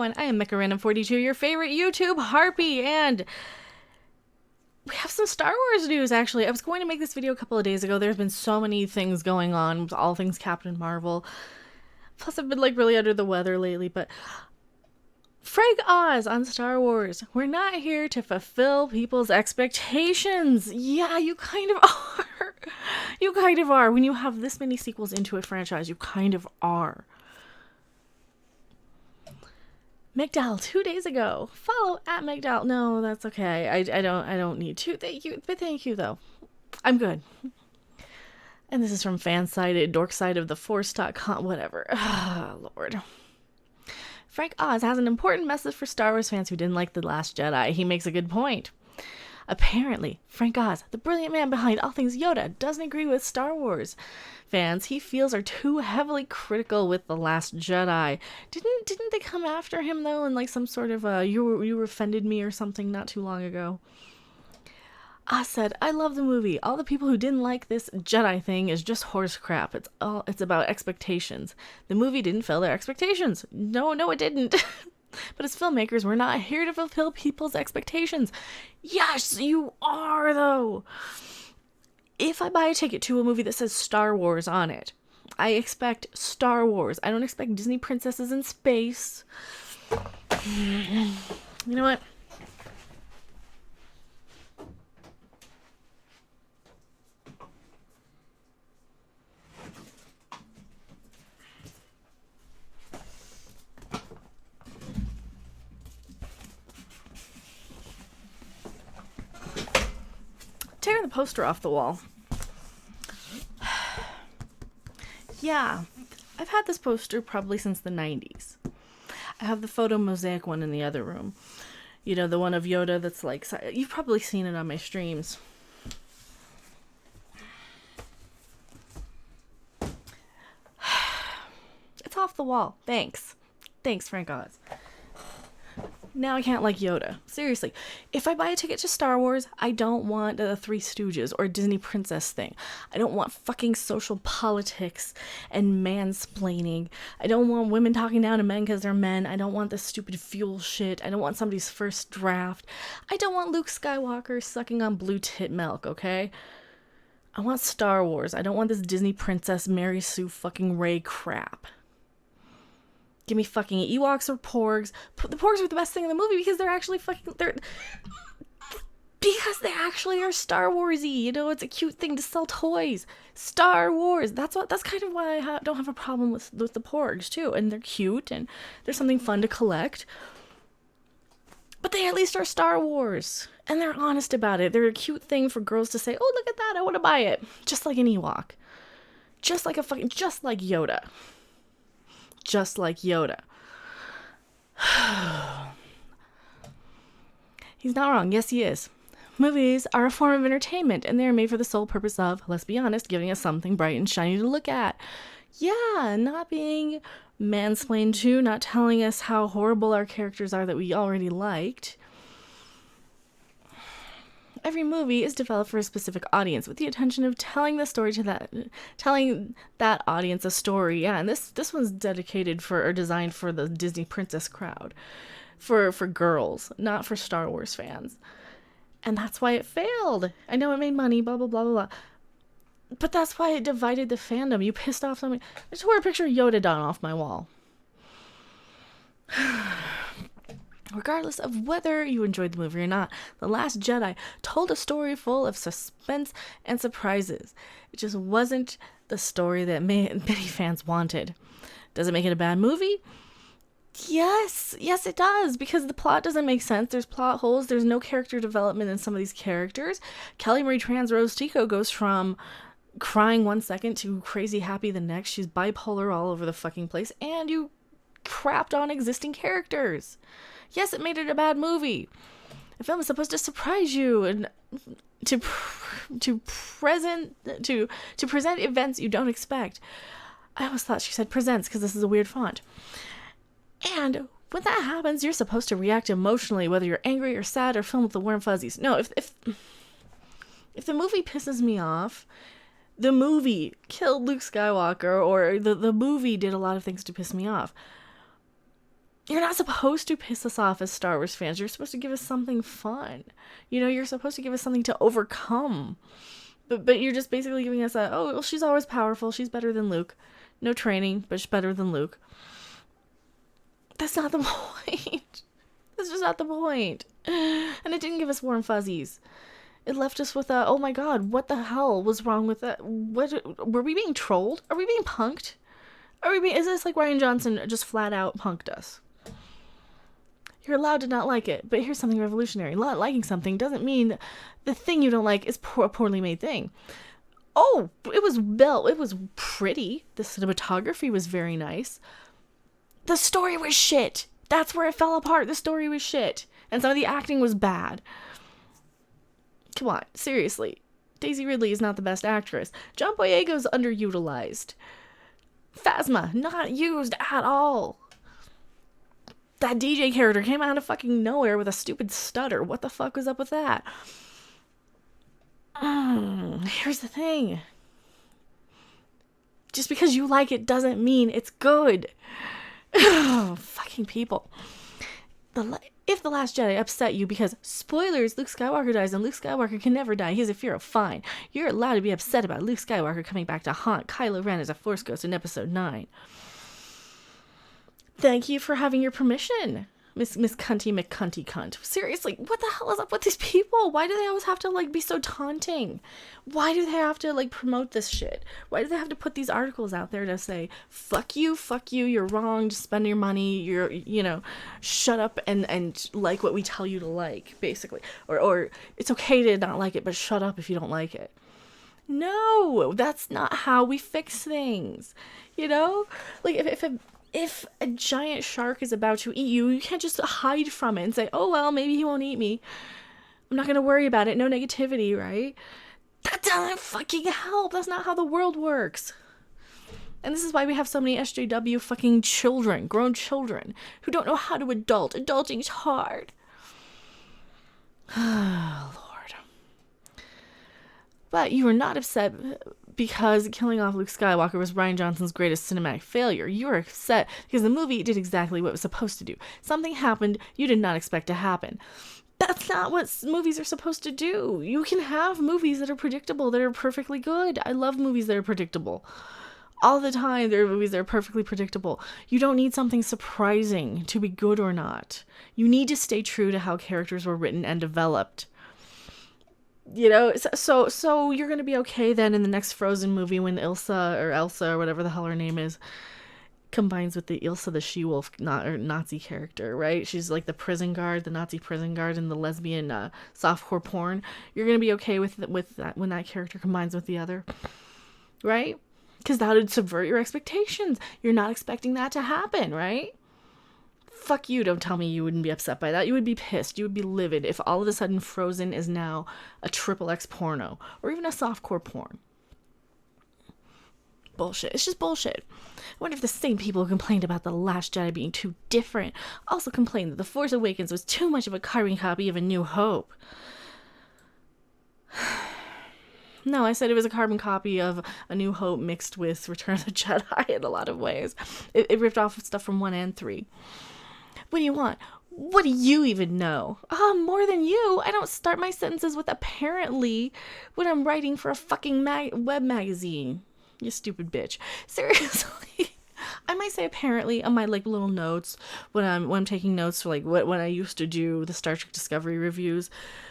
everyone, I am Mecha42, your favorite YouTube harpy, and we have some Star Wars news, actually. I was going to make this video a couple of days ago. There's been so many things going on with all things Captain Marvel. Plus, I've been, really under the weather lately, but Frank Oz on Star Wars. We're not here to fulfill people's expectations. Yeah, you kind of are. You kind of are. When you have this many sequels into a franchise, you kind of are. McDowell 2 days ago. Follow at McDowell. No, that's okay. I don't need to. Thank you. But thank you though. I'm good. And this is from fansided, dorksideoftheforce.com, whatever. Lord. Frank Oz has an important message for Star Wars fans who didn't like The Last Jedi. He makes a good point. Apparently, Frank Oz, the brilliant man behind all things Yoda, doesn't agree with Star Wars fans he feels are too heavily critical with The Last Jedi. Didn't they come after him, though, in some sort of you offended me or something not too long ago? Oz said, I love the movie. All the people who didn't like this Jedi thing is just horse crap. It's about expectations. The movie didn't fill their expectations. No, it didn't. But as filmmakers, we're not here to fulfill people's expectations. Yes, you are, though. If I buy a ticket to a movie that says Star Wars on it, I expect Star Wars. I don't expect Disney princesses in space. You know what? Tearing the poster off the wall. Yeah, I've had this poster probably since the 90s. I have the photo mosaic one in the other room. You know, the one of Yoda that's you've probably seen it on my streams. It's off the wall. Thanks, Frank Oz. Now I can't like Yoda. Seriously. If I buy a ticket to Star Wars, I don't want the Three Stooges or Disney princess thing. I don't want fucking social politics and mansplaining. I don't want women talking down to men because they're men. I don't want this stupid fuel shit. I don't want somebody's first draft. I don't want Luke Skywalker sucking on blue tit milk, okay? I want Star Wars. I don't want this Disney princess Mary Sue fucking Rey crap. Give me fucking Ewoks or Porgs. The Porgs are the best thing in the movie because they're actually because they actually are Star Warsy. You know, it's a cute thing to sell toys. Star Wars. That's kind of why I don't have a problem with the Porgs too. And they're cute and there's something fun to collect. But they at least are Star Wars. And they're honest about it. They're a cute thing for girls to say, oh, look at that, I want to buy it. Just like an Ewok. Just like Yoda. Just like Yoda. He's not wrong. Yes, he is. Movies are a form of entertainment, and they're made for the sole purpose of, let's be honest, giving us something bright and shiny to look at. Yeah, not being mansplained to, not telling us how horrible our characters are that we already liked. Every movie is developed for a specific audience with the intention of telling that audience a story. Yeah, and this one's dedicated designed for the Disney princess crowd, for girls, not for Star Wars fans. And that's why it failed. I know it made money, blah blah blah blah blah. But that's why it divided the fandom. You pissed off somebody. I just tore a picture of Yoda down off my wall. Regardless of whether you enjoyed the movie or not, The Last Jedi told a story full of suspense and surprises. It just wasn't the story that many fans wanted. Does it make it a bad movie? Yes, it does, because the plot doesn't make sense. There's plot holes. There's no character development in some of these characters. Kelly Marie Tran's Rose Tico goes from crying 1 second to crazy happy the next. She's bipolar all over the fucking place, and you crapped on existing characters. Yes, it made it a bad movie. A film is supposed to surprise you and to present events you don't expect. I always thought she said presents because this is a weird font. And when that happens, you're supposed to react emotionally, whether you're angry or sad or filled with the warm fuzzies. No, if the movie pisses me off, the movie killed Luke Skywalker, or the movie did a lot of things to piss me off. You're not supposed to piss us off as Star Wars fans. You're supposed to give us something fun. You know, you're supposed to give us something to overcome. But you're just basically giving us a, oh, well, she's always powerful. She's better than Luke. No training, but she's better than Luke. That's not the point. That's just not the point. And it didn't give us warm fuzzies. It left us with a, oh my god, what the hell was wrong with that? What, were we being trolled? Are we being punked? Is this like Rian Johnson just flat out punked us? You're allowed to not like it, but here's something revolutionary. Not liking something doesn't mean the thing you don't like is a poorly made thing. Oh, it was pretty. The cinematography was very nice. The story was shit. That's where it fell apart. The story was shit. And some of the acting was bad. Come on, seriously. Daisy Ridley is not the best actress. John Boyega's underutilized. Phasma, not used at all. That DJ character came out of fucking nowhere with a stupid stutter. What the fuck was up with that? Here's the thing. Just because you like it doesn't mean it's good. Fucking people. If The Last Jedi upset you because, spoilers, Luke Skywalker dies and Luke Skywalker can never die, he has a fear of fine. You're allowed to be upset about Luke Skywalker coming back to haunt Kylo Ren as a Force Ghost in Episode 9. Thank you for having your permission, Miss Cunty McCunty Cunt. Seriously, what the hell is up with these people? Why do they always have to, like, be so taunting? Why do they have to, like, promote this shit? Why do they have to put these articles out there to say, fuck you, you're wrong, just spend your money, shut up and like what we tell you to like, basically. Or it's okay to not like it, but shut up if you don't like it. No, that's not how we fix things. You know? Like, if a giant shark is about to eat you, you can't just hide from it and say, oh, well, maybe he won't eat me. I'm not going to worry about it. No negativity, right? That doesn't fucking help. That's not how the world works. And this is why we have so many SJW fucking children, grown children, who don't know how to adult. Adulting is hard. Lord. But you were not upset because killing off Luke Skywalker was Rian Johnson's greatest cinematic failure. You were upset because the movie did exactly what it was supposed to do. Something happened you did not expect to happen. That's not what movies are supposed to do. You can have movies that are predictable, that are perfectly good. I love movies that are predictable. All the time, there are movies that are perfectly predictable. You don't need something surprising to be good or not. You need to stay true to how characters were written and developed. You know, so you're going to be okay then in the next Frozen movie when Elsa or whatever the hell her name is combines with the Ilsa the she-wolf Nazi character, right? She's like the prison guard, the Nazi prison guard in the lesbian softcore porn. You're going to be okay with that when that character combines with the other, right? Because that would subvert your expectations. You're not expecting that to happen, right? Fuck you, don't tell me you wouldn't be upset by that. You would be pissed. You would be livid if all of a sudden Frozen is now a XXX porno or even a softcore porn. Bullshit. It's just bullshit. I wonder if the same people who complained about The Last Jedi being too different also complained that The Force Awakens was too much of a carbon copy of A New Hope. No, I said it was a carbon copy of A New Hope mixed with Return of the Jedi in a lot of ways. It ripped off stuff from 1 and 3. What do you want? What do you even know? More than you. I don't start my sentences with apparently when I'm writing for a fucking web magazine. You stupid bitch. Seriously. I might say apparently on my like little notes when I'm taking notes for like when I used to do the Star Trek Discovery reviews,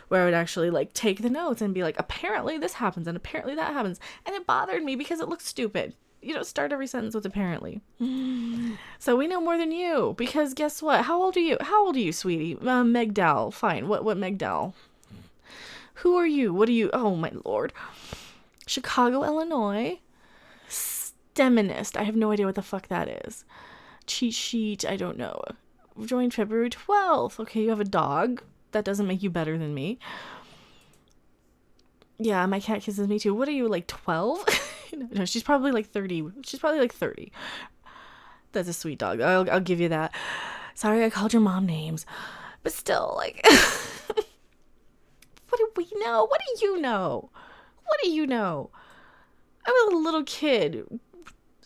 where I would actually like take the notes and be like, apparently this happens and apparently that happens. And it bothered me because it looked stupid. You don't start every sentence with apparently. So we know more than you, because guess what? How old are you, sweetie? Meg Dowell. Fine. What Meg Dowell? Who are you? What are you? Oh, my Lord. Chicago, Illinois. STEMinist. I have no idea what the fuck that is. Cheat sheet. I don't know. Joined February 12th. Okay, you have a dog. That doesn't make you better than me. Yeah, my cat kisses me too. What are you, like 12? No, she's probably like 30. She's probably like 30. That's a sweet dog. I'll give you that. Sorry I called your mom names. But still, like... What do we know? What do you know? What do you know? I was a little kid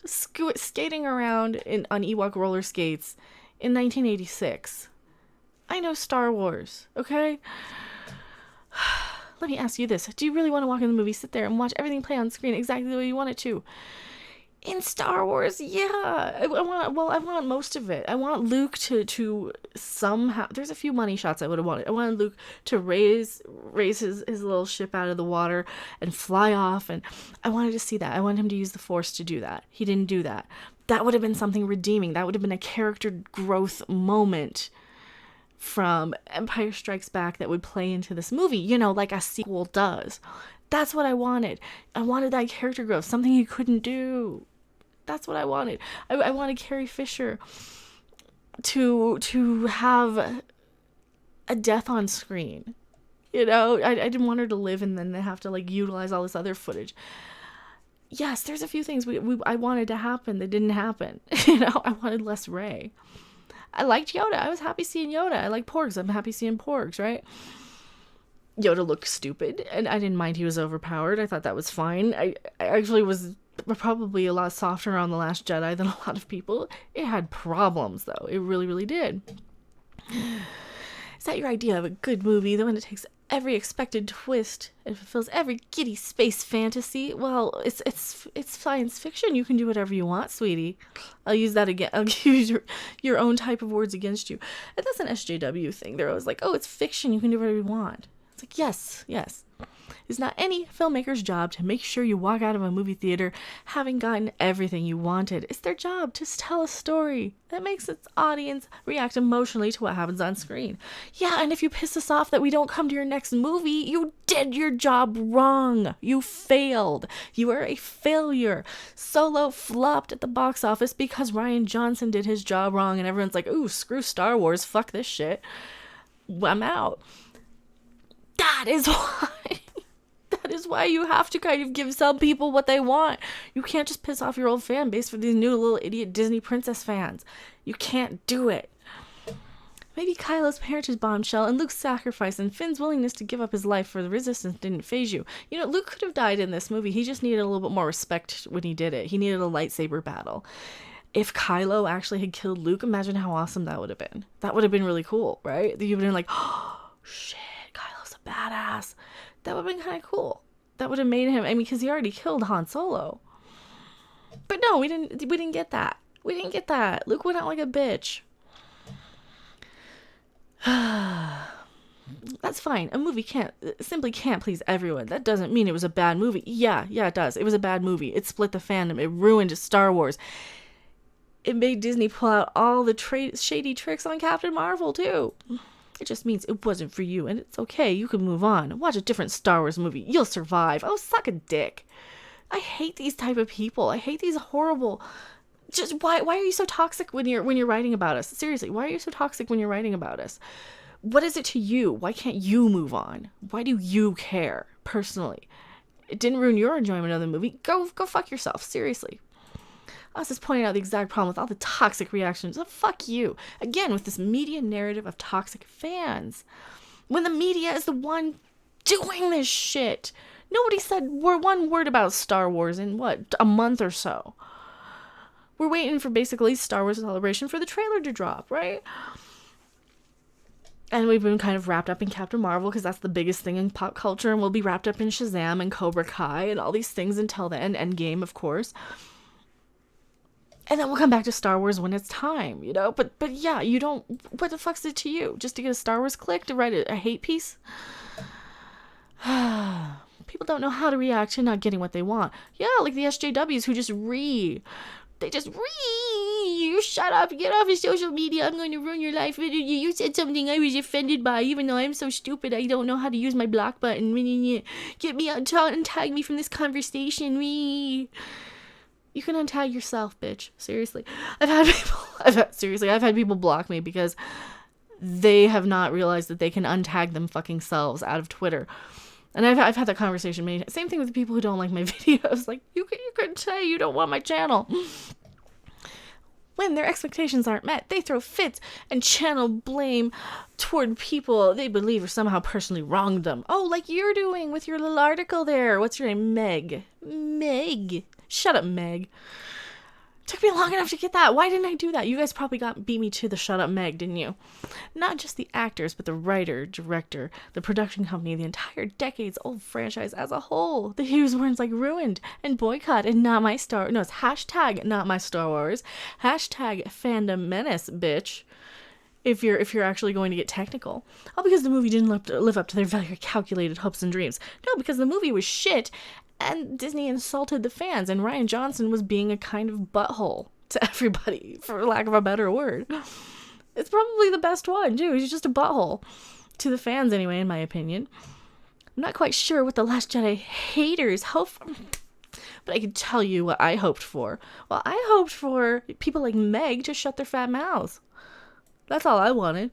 skating around on Ewok roller skates in 1986. I know Star Wars, okay? Let me ask you this. Do you really want to walk in the movie, sit there, and watch everything play on screen exactly the way you want it to? In Star Wars, yeah. I want most of it. I want Luke to somehow... There's a few money shots I would have wanted. I wanted Luke to raise his little ship out of the water and fly off, and I wanted to see that. I wanted him to use the Force to do that. He didn't do that. That would have been something redeeming. That would have been a character growth moment from Empire Strikes Back that would play into this movie, you know, like a sequel does. That's what I wanted. I wanted that character growth, something he couldn't do. That's what I wanted. I wanted Carrie Fisher to have a death on screen. You know, I didn't want her to live and then they have to like utilize all this other footage. Yes, there's a few things I wanted to happen that didn't happen. You know, I wanted less Rey. I liked Yoda. I was happy seeing Yoda. I like Porgs. I'm happy seeing Porgs, right? Yoda looked stupid, and I didn't mind he was overpowered. I thought that was fine. I actually was probably a lot softer on The Last Jedi than a lot of people. It had problems, though. It really, really did. Is that your idea of a good movie? The one that takes every expected twist and fulfills every giddy space fantasy? Well, it's science fiction. You can do whatever you want, sweetie. I'll use that again. I'll use your own type of words against you. And that's an SJW thing. They're always like, oh, it's fiction. You can do whatever you want. It's like, yes. It's not any filmmaker's job to make sure you walk out of a movie theater having gotten everything you wanted. It's their job to tell a story that makes its audience react emotionally to what happens on screen. Yeah, and if you piss us off that we don't come to your next movie, you did your job wrong. You failed. You are a failure. Solo flopped at the box office because Rian Johnson did his job wrong and everyone's like, ooh, screw Star Wars. Fuck this shit. I'm out. That is why. That is why you have to kind of give some people what they want. You can't just piss off your old fan base for these new little idiot Disney princess fans. You can't do it. Maybe Kylo's parentage bombshell and Luke's sacrifice and Finn's willingness to give up his life for the Resistance didn't faze you. You know, Luke could have died in this movie. He just needed a little bit more respect when he did it. He needed a lightsaber battle. If Kylo actually had killed Luke, imagine how awesome that would have been. That would have been really cool, right? You would have been like, oh, shit, Kylo's a badass. That would have been kind of cool. That would have made him, I mean, because he already killed Han Solo. But no, we didn't get that. We didn't get that. Luke went out like a bitch. That's fine. A movie simply can't please everyone. That doesn't mean it was a bad movie. Yeah, it does. It was a bad movie. It split the fandom. It ruined Star Wars. It made Disney pull out all the shady tricks on Captain Marvel, too. It just means it wasn't for you, and it's okay. You can move on. Watch a different Star Wars movie. You'll survive. Oh, suck a dick. I hate these type of people. I hate these horrible... Just why are you so toxic when you're writing about us? Seriously, why are you so toxic when you're writing about us? What is it to you? Why can't you move on? Why do you care, personally? It didn't ruin your enjoyment of the movie. Go fuck yourself. Seriously. I was just pointing out the exact problem with all the toxic reactions. Oh, fuck you. Again, with this media narrative of toxic fans. When the media is the one doing this shit. Nobody said one word about Star Wars in, a month or so. We're waiting for basically Star Wars Celebration for the trailer to drop, right? And we've been kind of wrapped up in Captain Marvel because that's the biggest thing in pop culture. And we'll be wrapped up in Shazam and Cobra Kai and all these things until then. Endgame, of course. And then we'll come back to Star Wars when it's time, you know? But yeah, you don't... What the fuck's it to you? Just to get a Star Wars click to write a hate piece? People don't know how to react to not getting what they want. Yeah, like the SJWs who just They just you shut up, get off of social media, I'm going to ruin your life. You said something I was offended by, even though I'm so stupid I don't know how to use my block button. Get me out, untag me from this conversation. You can untag yourself, bitch. Seriously. I've had people block me because they have not realized that they can untag them fucking selves out of Twitter. And I've had that conversation many times. Same thing with the people who don't like my videos. Like, you could say you don't want my channel. When their expectations aren't met, they throw fits and channel blame toward people they believe are somehow personally wronged them. Oh, like you're doing with your little article there. What's your name? Meg. Shut up, Meg. Took me long enough to get that. Why didn't I do that? You guys probably beat me to the shut up Meg, didn't you? Not just the actors, but the writer, director, the production company, the entire decades-old franchise as a whole. The Hughes weren't like ruined and boycott and not my Star. No, it's hashtag not my Star Wars. Hashtag fandom menace, bitch. If you're actually going to get technical. All because the movie didn't live up to their very calculated hopes and dreams. No, because the movie was shit. And Disney insulted the fans, and Rian Johnson was being a kind of butthole to everybody, for lack of a better word. It's probably the best one, too. He's just a butthole. To the fans, anyway, in my opinion. I'm not quite sure what the Last Jedi haters hope for, but I can tell you what I hoped for. Well, I hoped for people like Meg to shut their fat mouths. That's all I wanted.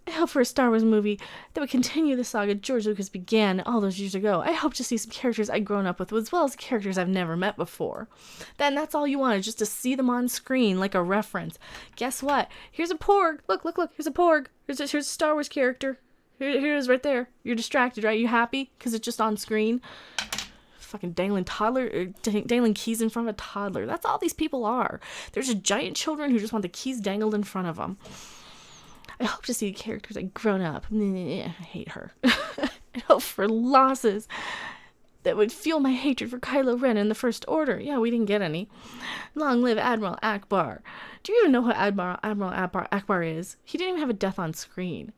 I hope for a Star Wars movie that would continue the saga George Lucas began all those years ago. I hope to see some characters I'd grown up with, as well as characters I've never met before. Then that's all you wanted, just to see them on screen like a reference. Guess what? Here's a Porg. Look. Here's a Porg. Here's a Star Wars character. Here it is right there. You're distracted, right? You happy? Because it's just on screen. Fucking dangling keys in front of a toddler. That's all these people are. They're just giant children who just want the keys dangled in front of them. I hope to see characters like grown up. I hate her. I hope for losses that would fuel my hatred for Kylo Ren and the First Order. Yeah, we didn't get any. Long live Admiral Akbar. Do you even know who Admiral Akbar is? He didn't even have a death on screen.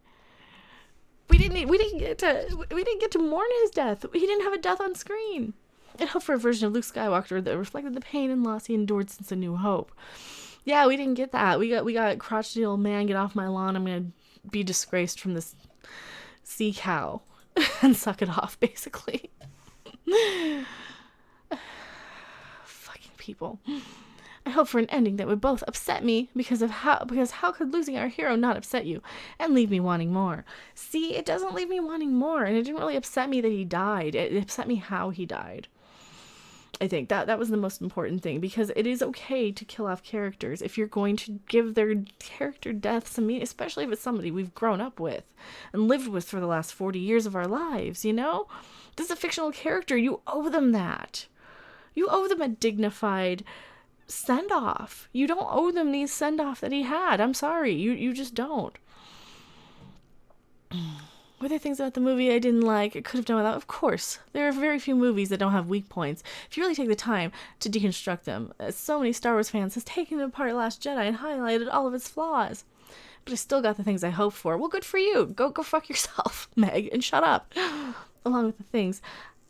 We didn't get to mourn his death. He didn't have a death on screen. I hope for a version of Luke Skywalker that reflected the pain and loss he endured since A New Hope. Yeah, we didn't get that. We got crotchety old man, get off my lawn. I'm gonna be disgraced from this sea cow and suck it off, basically. Fucking people. I hope for an ending that would both upset me because how could losing our hero not upset you and leave me wanting more? See, it doesn't leave me wanting more, and it didn't really upset me that he died. It upset me how he died. I think that was the most important thing, because it is okay to kill off characters if you're going to give their character death some meaning, especially if it's somebody we've grown up with and lived with for the last 40 years of our lives, you know? This is a fictional character. You owe them that. You owe them a dignified send-off. You don't owe them the send-off that he had. I'm sorry. You just don't. Were there things about the movie I didn't like? It could have done without? Of course. There are very few movies that don't have weak points. If you really take the time to deconstruct them, as so many Star Wars fans has taken apart Last Jedi and highlighted all of its flaws. But I still got the things I hoped for. Well, good for you. Go fuck yourself, Meg, and shut up. Along with the things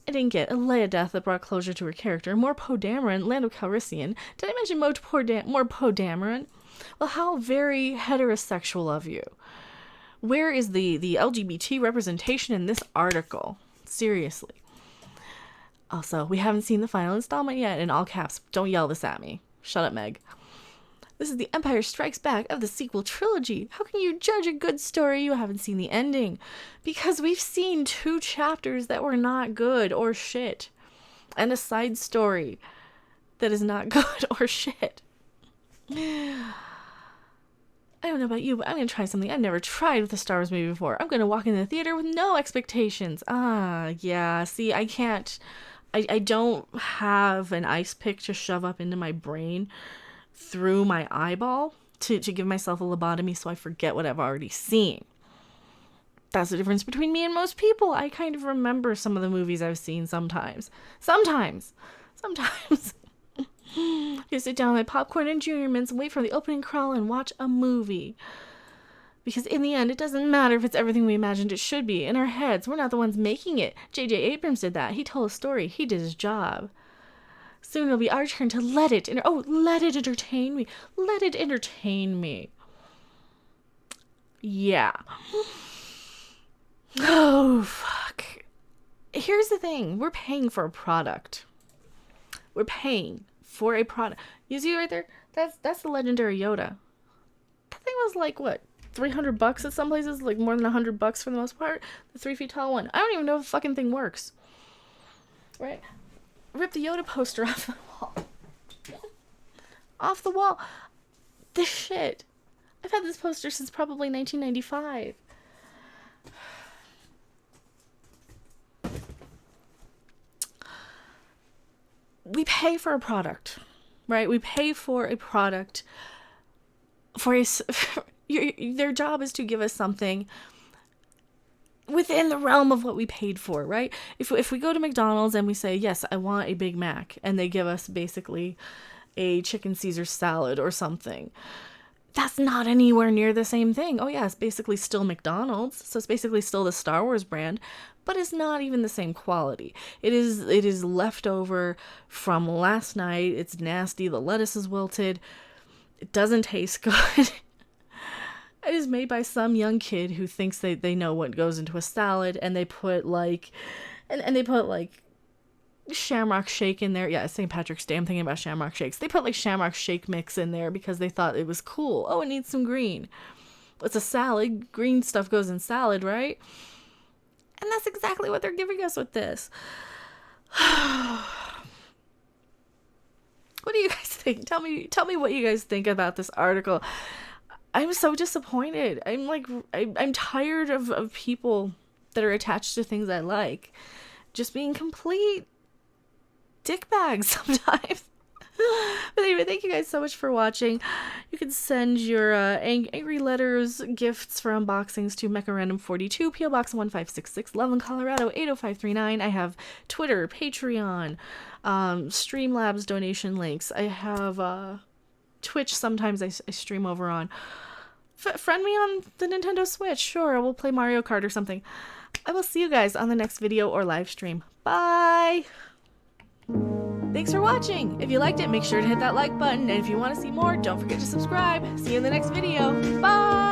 I didn't get: a Leia death that brought closure to her character, more Poe Dameron, Lando Calrissian. Did I mention more Poe Dameron? Well, how very heterosexual of you. Where is the LGBT representation in this article? Seriously. Also, we haven't seen the final installment yet. In all caps, don't yell this at me. Shut up, Meg. This is the Empire Strikes Back of the sequel trilogy. How can you judge a good story you haven't seen the ending? Because we've seen 2 chapters that were not good or shit. And a side story that is not good or shit. I don't know about you, but I'm going to try something I've never tried with a Star Wars movie before. I'm going to walk in the theater with no expectations. Yeah. See, I can't. I don't have an ice pick to shove up into my brain through my eyeball to give myself a lobotomy so I forget what I've already seen. That's the difference between me and most people. I kind of remember some of the movies I've seen sometimes. Sometimes. You sit down with my popcorn and Junior Mints and wait for the opening crawl and watch a movie. Because in the end, it doesn't matter if it's everything we imagined it should be. In our heads, we're not the ones making it. J.J. Abrams did that. He told a story. He did his job. Soon it'll be our turn to let it entertain me. Let it entertain me. Yeah. Oh, fuck. Here's the thing. We're paying for a product. We're paying for a product. You see right there? That's the legendary Yoda. That thing was like, what, $300 at some places? Like more than $100 for the most part? The 3 feet tall one. I don't even know if the fucking thing works. Right? Rip the Yoda poster off the wall. Off the wall. This shit. I've had this poster since probably 1995. We pay for a product. right? We pay for a product their job is to give us something within the realm of what we paid for, right? If we go to McDonald's and we say, yes, I want a Big Mac, and they give us basically a chicken Caesar salad or something, that's not anywhere near the same thing. Oh yeah, it's basically still McDonald's, so it's basically still the Star Wars brand, but it's not even the same quality. It is leftover from last night. It's nasty. The lettuce is wilted. It doesn't taste good. It is made by some young kid who thinks they know what goes into a salad, and they put like Shamrock Shake in there. Yeah, St. Patrick's Day. I'm thinking about Shamrock Shakes. They put like Shamrock Shake mix in there because they thought it was cool. Oh, it needs some green. It's a salad. Green stuff goes in salad, right? And that's exactly what they're giving us with this. What do you guys think? Tell me what you guys think about this article. I'm so disappointed. I'm tired of people that are attached to things I like just being complete dickbags sometimes. But anyway, thank you guys so much for watching. You can send your angry letters, gifts for unboxings to MechaRandom42, PO Box 1566, Loveland, Colorado 80539. I have Twitter, Patreon, Streamlabs donation links. I have Twitch. Sometimes I stream over on. Friend me on the Nintendo Switch. Sure, we'll play Mario Kart or something. I will see you guys on the next video or live stream. Bye! Thanks for watching! If you liked it, make sure to hit that like button. And if you want to see more, don't forget to subscribe. See you in the next video. Bye!